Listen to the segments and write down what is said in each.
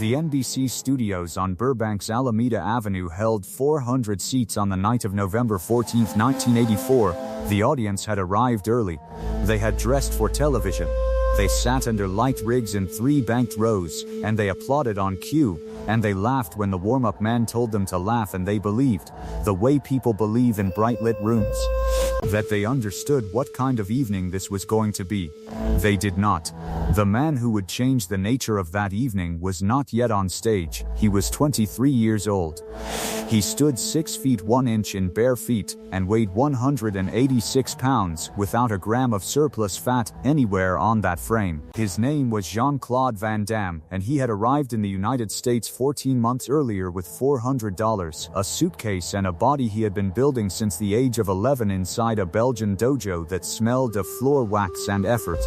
The NBC studios on Burbank's Alameda Avenue held 400 seats on the night of November 14, 1984. The audience had arrived early. They had dressed for television. They sat under light rigs in 3 banked rows, and they applauded on cue, and they laughed when the warm-up man told them to laugh, and they believed, the way people believe in bright-lit rooms, that they understood what kind of evening this was going to be. They did not. The man who would change the nature of that evening was not yet on stage. He was 23 years old. He stood 6 feet 1 inch in bare feet and weighed 186 pounds without a gram of surplus fat anywhere on that frame. His name was Jean-Claude Van Damme, and he had arrived in the United States 14 months earlier with $400, a suitcase, and a body he had been building since the age of 11 inside a Belgian dojo that smelled of floor wax and effort.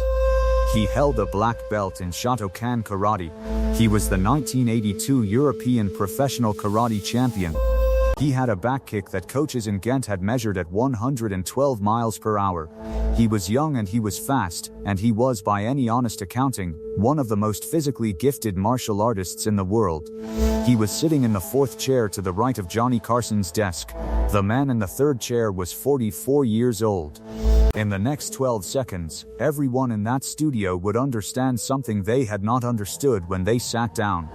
He held a black belt in Shotokan karate. He was the 1982 European professional karate champion. He had a back kick that coaches in Ghent had measured at 112 miles per hour. He was young and he was fast, and he was, by any honest accounting, one of the most physically gifted martial artists in the world. He was sitting in the 4th chair to the right of Johnny Carson's desk. The man in the 3rd chair was 44 years old. In the next 12 seconds, everyone in that studio would understand something they had not understood when they sat down.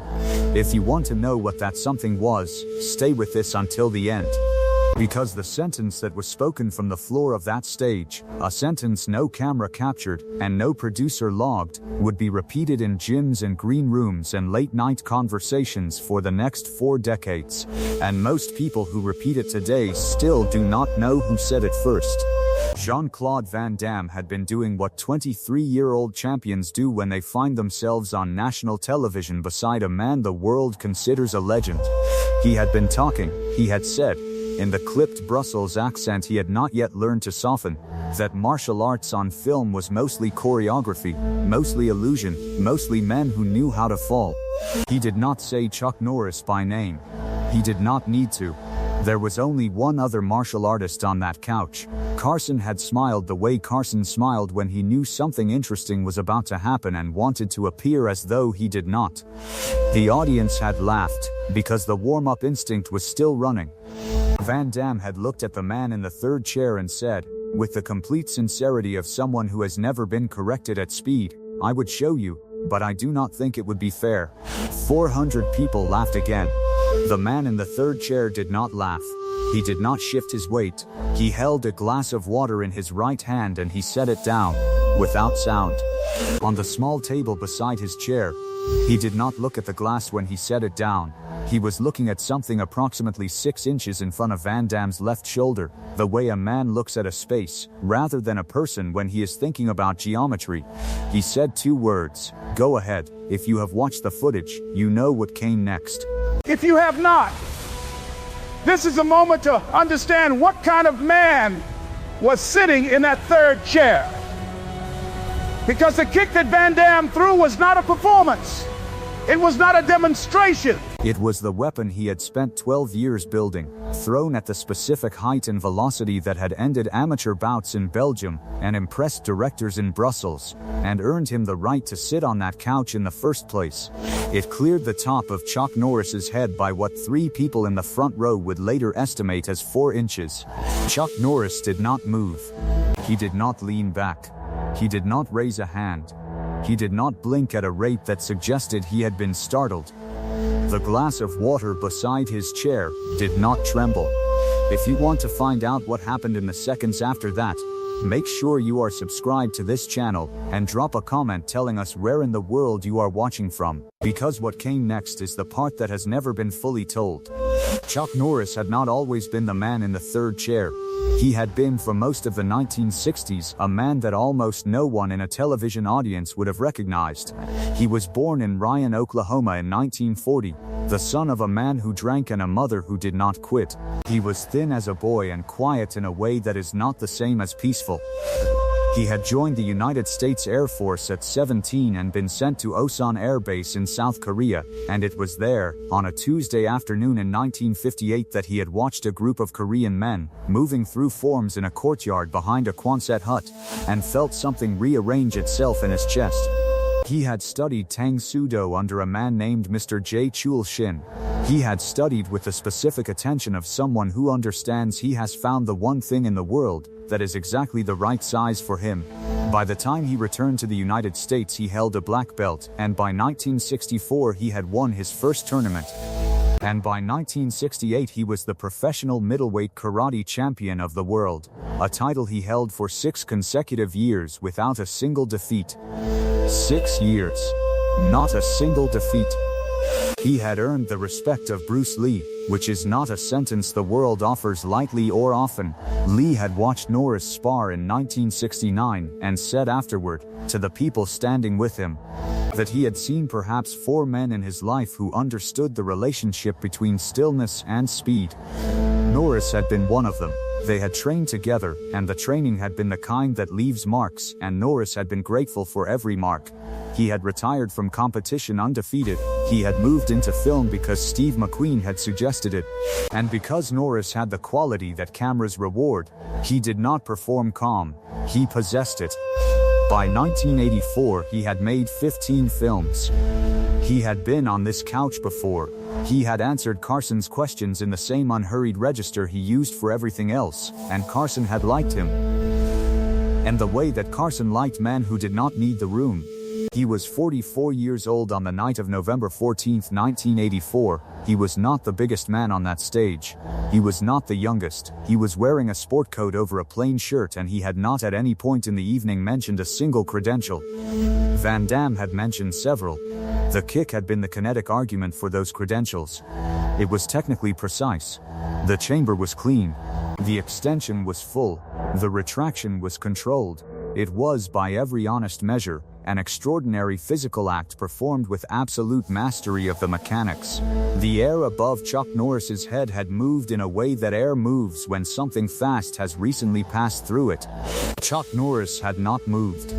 If you want to know what that something was, stay with this until the end. Because the sentence that was spoken from the floor of that stage, a sentence no camera captured and no producer logged, would be repeated in gyms and green rooms and late-night conversations for the next 4 decades. And most people who repeat it today still do not know who said it first. Jean-Claude Van Damme had been doing what 23-year-old champions do when they find themselves on national television beside a man the world considers a legend. He had been talking, he had said, in the clipped Brussels accent he had not yet learned to soften, that martial arts on film was mostly choreography, mostly illusion, mostly men who knew how to fall. He did not say Chuck Norris by name. He did not need to. There was only one other martial artist on that couch. Carson had smiled the way Carson smiled when he knew something interesting was about to happen and wanted to appear as though he did not. The audience had laughed, because the warm-up instinct was still running. Van Damme had looked at the man in the 3rd chair and said, with the complete sincerity of someone who has never been corrected at speed, "I would show you, but I do not think it would be fair." 400 people laughed again. The man in the 3rd chair did not laugh. He did not shift his weight. He held a glass of water in his right hand and he set it down, without sound, on the small table beside his chair. He did not look at the glass when he set it down. He was looking at something approximately 6 inches in front of Van Damme's left shoulder, the way a man looks at a space, rather than a person when he is thinking about geometry. He said 2 words. Go ahead. If you have watched the footage, you know what came next. If you have not, this is a moment to understand what kind of man was sitting in that 3rd chair. Because the kick that Van Damme threw was not a performance. It was not a demonstration. It was the weapon he had spent 12 years building, thrown at the specific height and velocity that had ended amateur bouts in Belgium and impressed directors in Brussels, and earned him the right to sit on that couch in the first place. It cleared the top of Chuck Norris's head by what 3 people in the front row would later estimate as 4 inches. Chuck Norris did not move. He did not lean back. He did not raise a hand. He did not blink at a rate that suggested he had been startled. The glass of water beside his chair did not tremble. If you want to find out what happened in the seconds after that, make sure you are subscribed to this channel and drop a comment telling us where in the world you are watching from. Because what came next is the part that has never been fully told. Chuck Norris had not always been the man in the 3rd chair. He had been for most of the 1960s a man that almost no one in a television audience would have recognized. He was born in Ryan, Oklahoma in 1940, the son of a man who drank and a mother who did not quit. He was thin as a boy and quiet in a way that is not the same as peaceful. He had joined the United States Air Force at 17 and been sent to Osan Air Base in South Korea, and it was there, on a Tuesday afternoon in 1958, that he had watched a group of Korean men moving through forms in a courtyard behind a Quonset hut, and felt something rearrange itself in his chest. He had studied Tang Soo Do under a man named Mr. J. Chul Shin. He had studied with the specific attention of someone who understands he has found the one thing in the world that is exactly the right size for him. By the time he returned to the United States, he held a black belt, and by 1964 he had won his first tournament. And by 1968 he was the professional middleweight karate champion of the world, a title he held for 6 consecutive years without a single defeat. 6 years. Not a single defeat. He had earned the respect of Bruce Lee, which is not a sentence the world offers lightly or often. Lee had watched Norris spar in 1969 and said afterward, to the people standing with him, that he had seen perhaps 4 men in his life who understood the relationship between stillness and speed. Norris had been one of them. They had trained together, and the training had been the kind that leaves marks, and Norris had been grateful for every mark. He had retired from competition undefeated. He had moved into film because Steve McQueen had suggested it. And because Norris had the quality that cameras reward, he did not perform calm. He possessed it. By 1984, he had made 15 films. He had been on this couch before. He had answered Carson's questions in the same unhurried register he used for everything else, and Carson had liked him. And the way that Carson liked men who did not need the room. He was 44 years old on the night of November 14, 1984. He was not the biggest man on that stage. He was not the youngest. He was wearing a sport coat over a plain shirt, and he had not at any point in the evening mentioned a single credential. Van Damme had mentioned several. The kick had been the kinetic argument for those credentials. It was technically precise. The chamber was clean. The extension was full. The retraction was controlled. It was, by every honest measure, an extraordinary physical act performed with absolute mastery of the mechanics. The air above Chuck Norris's head had moved in a way that air moves when something fast has recently passed through it. Chuck Norris had not moved.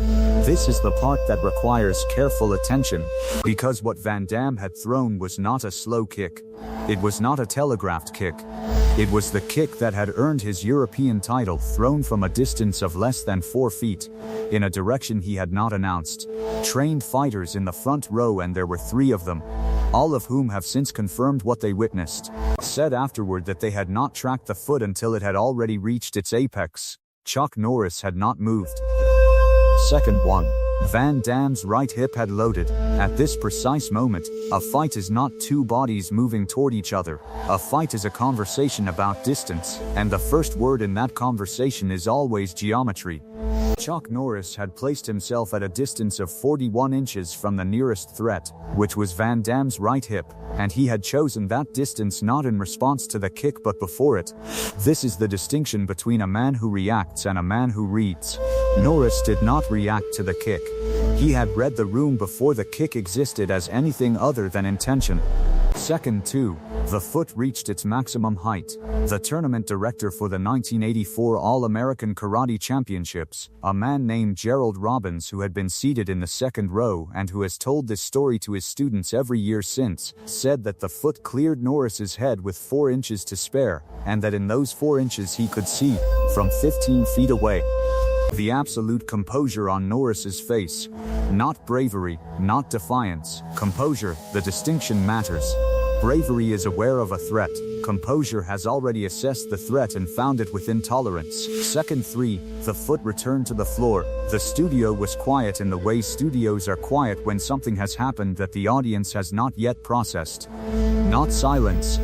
This is the part that requires careful attention, because what Van Damme had thrown was not a slow kick. It was not a telegraphed kick. It was the kick that had earned his European title, thrown from a distance of less than 4 feet, in a direction he had not announced. Trained fighters in the front row, and there were 3 of them, all of whom have since confirmed what they witnessed, said afterward that they had not tracked the foot until it had already reached its apex. Chuck Norris had not moved. Second one. Van Damme's right hip had loaded. At this precise moment, a fight is not 2 bodies moving toward each other. A fight is a conversation about distance, and the first word in that conversation is always geometry. Chuck Norris had placed himself at a distance of 41 inches from the nearest threat, which was Van Damme's right hip, and he had chosen that distance not in response to the kick but before it. This is the distinction between a man who reacts and a man who reads. Norris did not react to the kick. He had read the room before the kick existed as anything other than intention. Second 2. The foot reached its maximum height. The tournament director for the 1984 All-American Karate Championships, a man named Gerald Robbins, who had been seated in the second row and who has told this story to his students every year since, said that the foot cleared Norris's head with 4 inches to spare, and that in those 4 inches he could see, from 15 feet away, the absolute composure on Norris's face. Not bravery, not defiance. Composure, the distinction matters. Bravery is aware of a threat. Composure has already assessed the threat and found it within tolerance. Second 3. The foot returned to the floor. The studio was quiet in the way studios are quiet when something has happened that the audience has not yet processed. Not silence.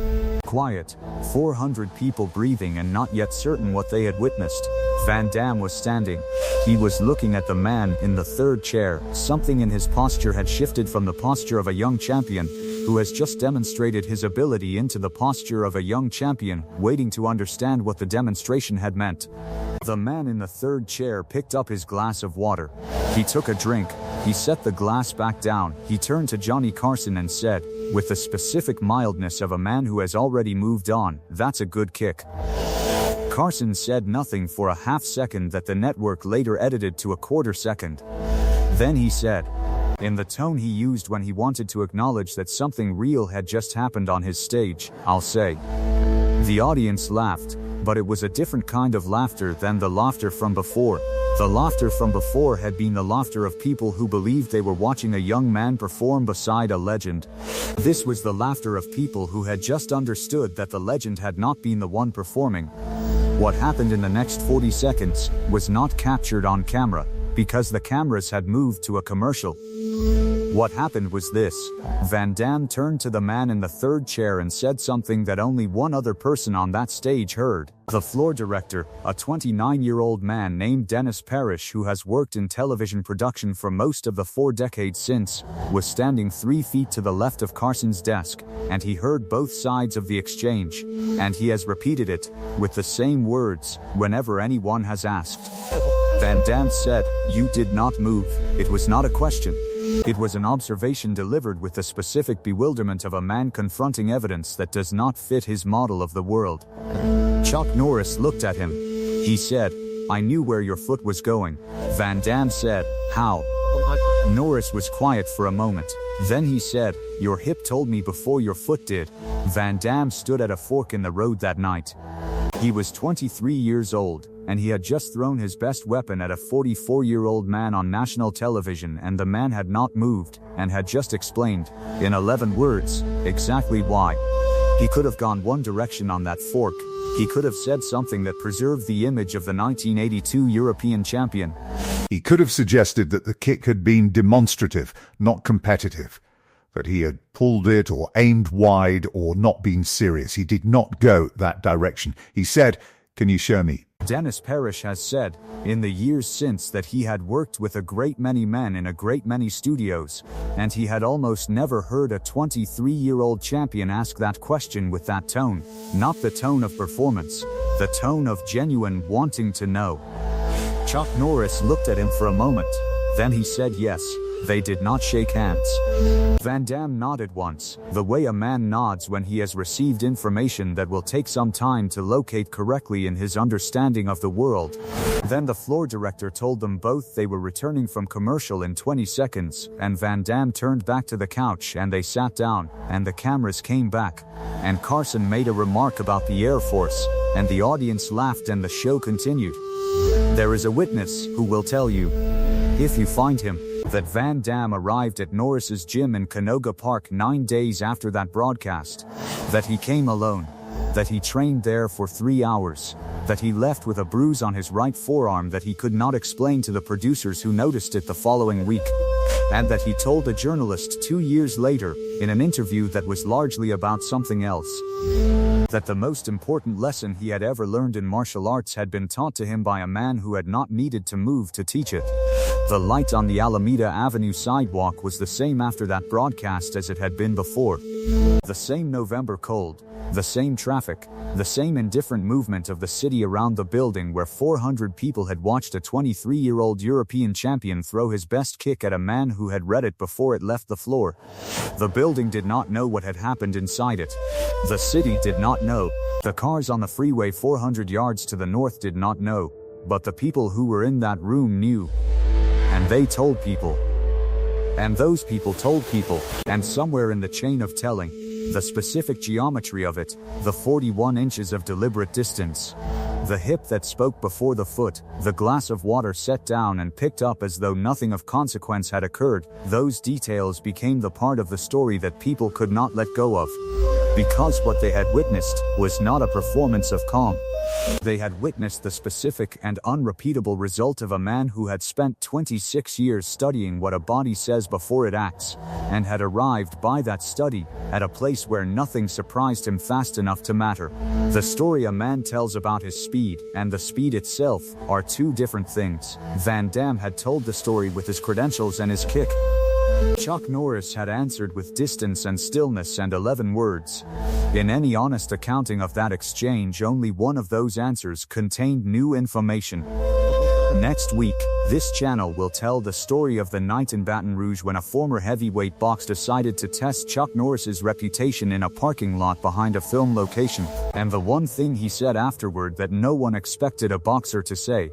Quiet. 400 people breathing and not yet certain what they had witnessed. Van Damme was standing. He was looking at the man in the third chair. Something in his posture had shifted from the posture of a young champion, who has just demonstrated his ability, into the posture of a young champion, waiting to understand what the demonstration had meant. The man in the third chair picked up his glass of water. He took a drink. He set the glass back down. He turned to Johnny Carson and said, with the specific mildness of a man who has already moved on, "That's a good kick." Carson said nothing for a half second that the network later edited to a quarter second. Then he said, in the tone he used when he wanted to acknowledge that something real had just happened on his stage, "I'll say." The audience laughed. But it was a different kind of laughter than the laughter from before. The laughter from before had been the laughter of people who believed they were watching a young man perform beside a legend. This was the laughter of people who had just understood that the legend had not been the one performing. What happened in the next 40 seconds was not captured on camera, because the cameras had moved to a commercial. What happened was this: Van Damme turned to the man in the third chair and said something that only one other person on that stage heard. The floor director, a 29-year-old man named Dennis Parrish who has worked in television production for most of the 4 decades since, was standing 3 feet to the left of Carson's desk, and he heard both sides of the exchange, and he has repeated it, with the same words, whenever anyone has asked. Van Damme said, "You did not move." It was not a question. It was an observation delivered with the specific bewilderment of a man confronting evidence that does not fit his model of the world. Chuck Norris looked at him. He said, "I knew where your foot was going." Van Damme said, "How?" Norris was quiet for a moment. Then he said, "Your hip told me before your foot did." Van Damme stood at a fork in the road that night. He was 23 years old, and he had just thrown his best weapon at a 44-year-old man on national television, and the man had not moved, and had just explained, in 11 words, exactly why. He could have gone one direction on that fork. He could have said something that preserved the image of the 1982 European champion. He could have suggested that the kick had been demonstrative, not competitive, that he had pulled it or aimed wide or not been serious. He did not go that direction. He said, "Can you show me?" Dennis Parrish has said, in the years since, that he had worked with a great many men in a great many studios, and he had almost never heard a 23-year-old champion ask that question with that tone. Not the tone of performance, the tone of genuine wanting to know. Chuck Norris looked at him for a moment. Then he said yes. They did not shake hands. Van Damme nodded once, the way a man nods when he has received information that will take some time to locate correctly in his understanding of the world. Then the floor director told them both they were returning from commercial in 20 seconds, and Van Damme turned back to the couch and they sat down, and the cameras came back. And Carson made a remark about the Air Force, and the audience laughed and the show continued. There is a witness who will tell you, if you find him, that Van Damme arrived at Norris's gym in Canoga Park 9 days after that broadcast, that he came alone, that he trained there for 3 hours, that he left with a bruise on his right forearm that he could not explain to the producers who noticed it the following week, and that he told a journalist 2 years later, in an interview that was largely about something else, that the most important lesson he had ever learned in martial arts had been taught to him by a man who had not needed to move to teach it. The light on the Alameda Avenue sidewalk was the same after that broadcast as it had been before. The same November cold, the same traffic, the same indifferent movement of the city around the building where 400 people had watched a 23-year-old European champion throw his best kick at a man who had read it before it left the floor. The building did not know what had happened inside it. The city did not know. The cars on the freeway 400 yards to the north did not know. But the people who were in that room knew. And they told people. And those people told people. And somewhere in the chain of telling, the specific geometry of it, the 41 inches of deliberate distance, the hip that spoke before the foot, the glass of water set down and picked up as though nothing of consequence had occurred, those details became the part of the story that people could not let go of. Because what they had witnessed was not a performance of calm. They had witnessed the specific and unrepeatable result of a man who had spent 26 years studying what a body says before it acts, and had arrived by that study at a place where nothing surprised him fast enough to matter. The story a man tells about his speed and the speed itself are two different things. Van Damme had told the story with his credentials and his kick. Chuck Norris had answered with distance and stillness and 11 words. In any honest accounting of that exchange, only one of those answers contained new information. Next week, this channel will tell the story of the night in Baton Rouge when a former heavyweight boxer decided to test Chuck Norris's reputation in a parking lot behind a film location, and the one thing he said afterward that no one expected a boxer to say.